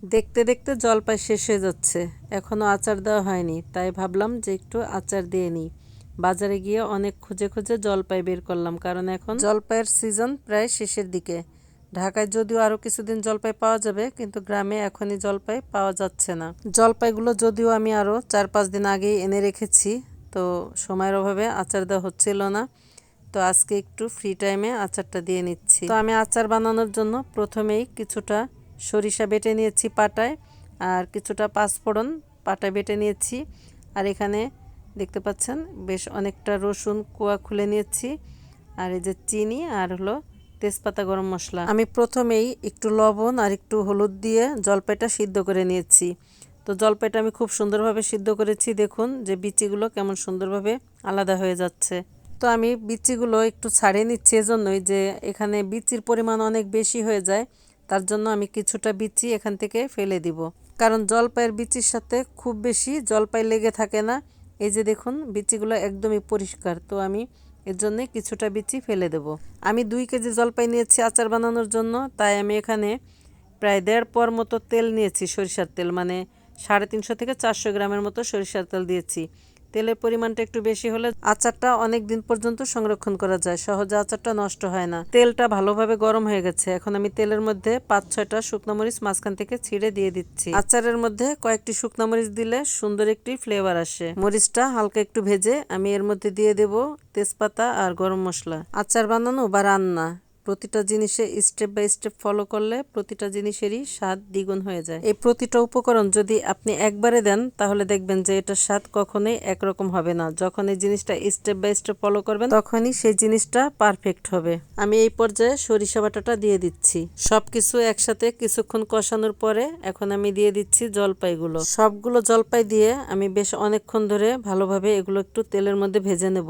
দেখতে দেখতে জলপাই শেষ হয়ে যাচ্ছে, এখনও আচার দেওয়া হয়নি, তাই ভাবলাম যে একটু আচার দিয়ে নিই। বাজারে গিয়ে অনেক খুঁজে খুঁজে জলপাই বের করলাম, কারণ এখন জলপাইয়ের সিজন প্রায় শেষের দিকে। ঢাকায় যদিও আরও কিছুদিন জলপাই পাওয়া যাবে, কিন্তু গ্রামে এখনই জলপাই পাওয়া যাচ্ছে না। জলপাইগুলো যদিও আমি আরও 4-5 দিন আগেই এনে রেখেছি, তো সময়ের অভাবে আচার দেওয়া হচ্ছিল না। তো আজকে একটু ফ্রি টাইমে আচারটা দিয়ে নিচ্ছি। তো আমি আচার বানানোর জন্য প্রথমেই কিছুটা সরিষা বেটে নিয়েছি পাটায়, আর কিছুটা পাঁচফোড়ন পাটায় বেটে নিয়েছি। আর এখানে দেখতে পাচ্ছেন বেশ অনেকটা রসুন কোয়া খুলে নিয়েছি, আর এই যে চিনি আর হলো তেজপাতা, গরম মশলা। আমি প্রথমেই একটু লবণ আর একটু হলুদ দিয়ে জলপাইটা সিদ্ধ করে নিয়েছি। তো জলপাইটা আমি খুব সুন্দরভাবে সিদ্ধ করেছি, দেখুন যে বিচিগুলো কেমন সুন্দরভাবে আলাদা হয়ে যাচ্ছে। তো আমি বিচিগুলো একটু ছাড়িয়ে নিচ্ছি, এজন্যই যে এখানে বিচির পরিমাণ অনেক বেশি হয়ে যায়, তার জন্য আমি কিছুটা বিচি এখান থেকে ফেলে দিব। কারণ জলপাইয়ের বিচির সাথে খুব বেশি জলপাই লেগে থাকে না। এই যে দেখুন বিচিগুলো একদমই পরিষ্কার, তো আমি এর জন্যে কিছুটা বিচি ফেলে দেব। আমি 2 কেজি জলপাই নিয়েছি আচার বানানোর জন্য, তাই আমি এখানে প্রায় 1.5 পোয়ার মতো তেল নিয়েছি, সরিষার তেল, মানে 350 থেকে 400 গ্রামের মতো সরিষার তেল দিয়েছি। তেলের পরিমাণটা একটু বেশি হলে আচারটা অনেক দিন পর্যন্ত সংরক্ষণ করা যায়, সহজে আচারটা নষ্ট হয় না। তেলটা ভালোভাবে গরম হয়ে গেছে, এখন আমি তেলের মধ্যে 5-6টা শুকনো মরিচ মাঝখান থেকে ছিঁড়ে দিয়ে দিচ্ছি। আচারের মধ্যে কয়েকটি শুকনো মরিচ দিলে সুন্দর একটি ফ্লেভার আসে। মরিচটা হালকা একটু ভেজে আমি এর মধ্যে দিয়ে দেব তেজপাতা আর গরম মশলা। আচার বানানো বা রান্না প্রতিটা জিনিসে স্টেপ বাই স্টেপ ফলো করলে প্রতিটা জিনিসেরই স্বাদ দ্বিগুণ হয়ে যায়। এই প্রতিটা উপকরণ যদি আপনি একবারে দেন, তাহলে দেখবেন যে এটার স্বাদ কখনোই একরকম হবে না। যখন এই জিনিসটা স্টেপ বাই স্টেপ ফলো করবেন, তখনই সেই জিনিসটা পারফেক্ট হবে। আমি এই পর্যায়ে সরিষা বাটাটা দিয়ে দিচ্ছি। সবকিছু একসাথে কিছুক্ষণ কষানোর পরে এখন আমি দিয়ে দিচ্ছি জলপাইগুলো। সবগুলো জলপাই দিয়ে আমি বেশ অনেকক্ষণ ধরে ভালোভাবে এগুলো একটু তেলের মধ্যে ভেজে নেব।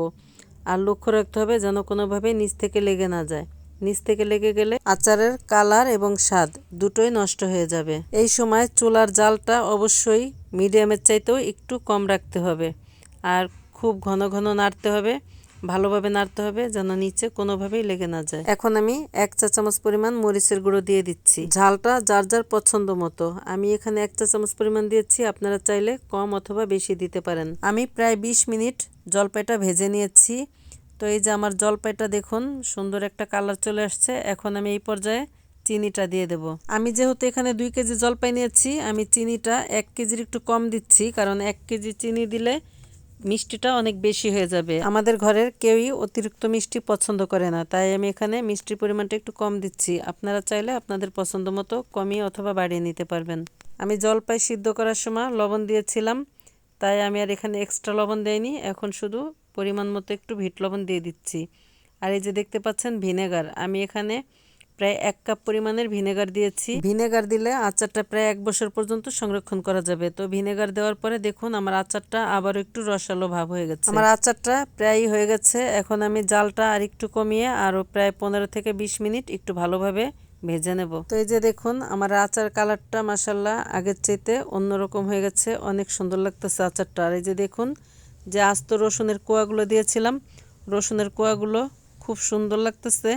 আর লক্ষ্য রাখতে হবে যেন কোনোভাবে নিচ থেকে লেগে না যায়। নিচ থেকে লেগে গেলে আচারের কালার এবং স্বাদ দুটোই নষ্ট হয়ে যাবে। এই সময় চুলার জালটা অবশ্যই মিডিয়ামের চাইতেও একটু কম রাখতে হবে, আর খুব ঘন ঘন নাড়তে হবে, ভালোভাবে নাড়তে হবে যেন নিচে কোনোভাবেই লেগে না যায়। এখন আমি 1 চা চামচ পরিমাণ মরিচের গুঁড়ো দিয়ে দিচ্ছি। ঝালটা যার যার পছন্দ মতো, আমি এখানে 1 চা চামচ পরিমাণ দিয়েছি, আপনারা চাইলে কম অথবা বেশি দিতে পারেন। আমি প্রায় 20 মিনিট জলপাইটা ভেজে নিয়েছি। তো এই যে আমার জলপাইটা দেখুন সুন্দর একটা কালার চলে আসছে। এখন আমি এই পর্যায়ে চিনিটা দিয়ে দেব। আমি যেহেতু এখানে 2 কেজি জলপাই নিয়েছি, আমি চিনিটা 1 কেজির একটু কম দিচ্ছি, কারণ 1 কেজি চিনি দিলে মিষ্টিটা অনেক বেশি হয়ে যাবে। আমাদের ঘরের কেউই অতিরিক্ত মিষ্টি পছন্দ করে না, তাই আমি এখানে মিষ্টির পরিমাণটা একটু কম দিচ্ছি। আপনারা চাইলে আপনাদের পছন্দ মতো কমিয়ে অথবা বাড়িয়ে নিতে পারবেন। আমি জলপাই সিদ্ধ করার সময় লবণ দিয়েছিলাম, তাই আমি আর এখানে এক্সট্রা লবণ দেইনি। এখন শুধু পরিমাণ মতো একটু বিট লবণ দিয়ে দিচ্ছি। আর এই যে দেখতে পাচ্ছেন ভিনেগার, আমি এখানে প্রায় 1 কাপ পরিমাণের ভিনেগার দিয়েছি। ভিনেগার দিলে আচারটা প্রায় 1 বছর পর্যন্ত সংরক্ষণ করা যাবে। তো ভিনেগার দেওয়ার পরে দেখুন আমার আচারটা আবারও একটু রসালো ভাব হয়ে গেছে। আমার আচারটা প্রায়ই হয়ে গেছে। এখন আমি জালটা আর একটু কমিয়ে আরও প্রায় 15 থেকে 20 মিনিট একটু ভালোভাবে ভেজে নেব। তো এই যে দেখুন আমার আচার কালারটা মাশাআল্লাহ আগের চাইতে অন্যরকম হয়ে গেছে, অনেক সুন্দর লাগতেছে আচারটা। আর এই যে দেখুন যে আস্ত রসুনের কোয়াগুলো দিয়েছিলাম, রসুনের কোয়াগুলো খুব সুন্দর লাগতেছে।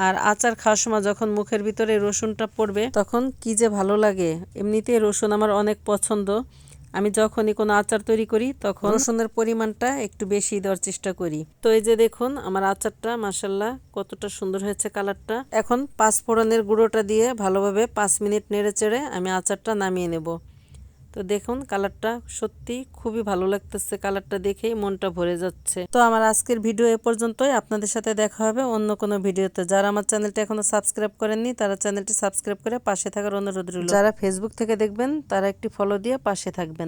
আর আচার খাওয়ার সময় যখন মুখের ভিতরে রসুনটা পড়বে তখন কি যে ভালো লাগে। এমনিতেই রসুন আমার অনেক পছন্দ, আমি যখনই কোনো আচার তৈরি করি তখন রসুনের পরিমাণটা একটু বেশি দেওয়ার চেষ্টা করি। তো এই যে দেখুন আমার আচারটা মাশাআল্লাহ কতটা সুন্দর হয়েছে কালারটা। এখন 5 ফোড়নের গুঁড়োটা দিয়ে ভালোভাবে 5 মিনিট নেড়ে চেড়ে আমি আচারটা নামিয়ে নেব। তো দেখুন কালারটা সত্যি খুবই ভালো লাগতেছে, কালারটা দেখেই মনটা ভরে যাচ্ছে। তো আমার আজকের ভিডিও এ পর্যন্তই, আপনাদের সাথে দেখা হবে অন্য কোনো ভিডিওতে। যারা আমার চ্যানেলটি এখনো সাবস্ক্রাইব করেননি তারা চ্যানেলটি সাবস্ক্রাইব করে পাশে থাকার অনুরোধ রইল। যারা ফেসবুক থেকে দেখবেন তারা একটি ফলো দিয়ে পাশে থাকবেন।